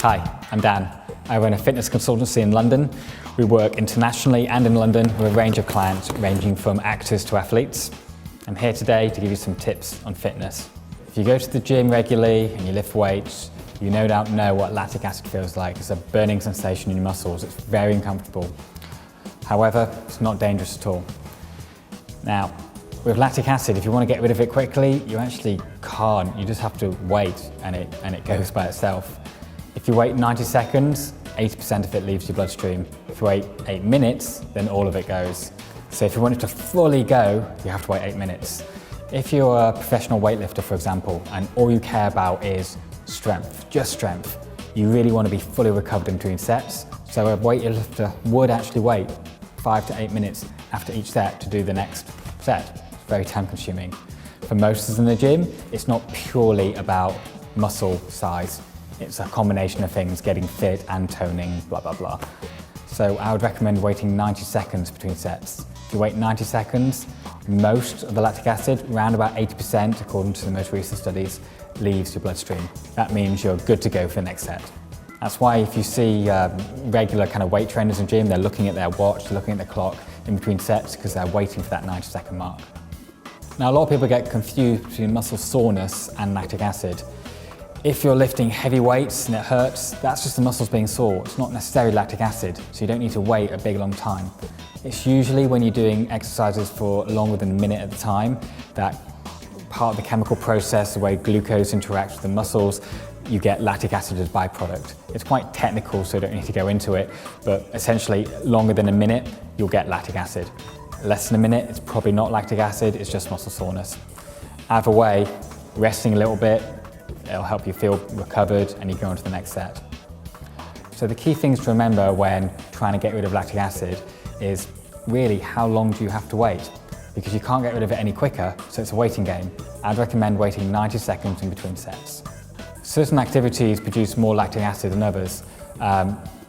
Hi, I'm Dan. I run a fitness consultancy in London. We work internationally and in London with a range of clients ranging from actors to athletes. I'm here today to give you some tips on fitness. If you go to the gym regularly and you lift weights, you no doubt know what lactic acid feels like. It's a burning sensation in your muscles. It's very uncomfortable. However, it's not dangerous at all. Now, with lactic acid, if you want to get rid of it quickly, you actually can't. You just have to wait and it goes by itself. If you wait 90 seconds, 80% of it leaves your bloodstream. If you wait 8 minutes, then all of it goes. So if you want it to fully go, you have to wait 8 minutes. If you're a professional weightlifter, for example, and all you care about is strength, just strength, you really want to be fully recovered in between sets. So a weightlifter would actually wait 5 to 8 minutes after each set to do the next set. It's very time consuming. For most of us in the gym, it's not purely about muscle size. It's a combination of things, getting fit and toning, blah, blah, blah. So I would recommend waiting 90 seconds between sets. If you wait 90 seconds, most of the lactic acid, around about 80%, according to the most recent studies, leaves your bloodstream. That means you're good to go for the next set. That's why if you see regular kind of weight trainers in the gym, they're looking at their watch, they're looking at the clock in between sets because they're waiting for that 90-second mark. Now, a lot of people get confused between muscle soreness and lactic acid. If you're lifting heavy weights and it hurts, that's just the muscles being sore. It's not necessarily lactic acid, so you don't need to wait a big long time. It's usually when you're doing exercises for longer than a minute at a time, that part of the chemical process, the way glucose interacts with the muscles, you get lactic acid as a byproduct. It's quite technical, so I don't need to go into it, but essentially longer than a minute, you'll get lactic acid. Less than a minute, it's probably not lactic acid, it's just muscle soreness. Either way, resting a little bit, it'll help you feel recovered and you go on to the next set. So the key things to remember when trying to get rid of lactic acid is really how long do you have to wait? Because you can't get rid of it any quicker, so it's a waiting game. I'd recommend waiting 90 seconds in between sets. Certain activities produce more lactic acid than others.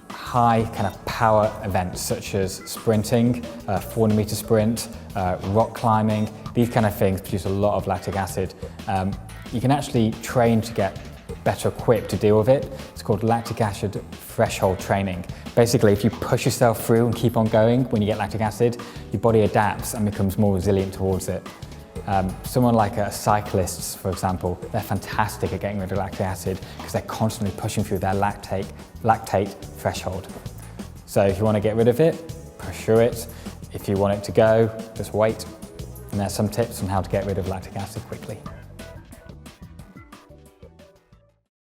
High kind of power events such as sprinting, 400-meter sprint, rock climbing, these kind of things produce a lot of lactic acid. You can actually train to get better equipped to deal with it. It's called lactic acid threshold training. Basically, if you push yourself through and keep on going when you get lactic acid, your body adapts and becomes more resilient towards it. Someone like a cyclist, for example, they're fantastic at getting rid of lactic acid because they're constantly pushing through their lactate threshold. So if you want to get rid of it, push through it. If you want it to go, just wait. And there's some tips on how to get rid of lactic acid quickly.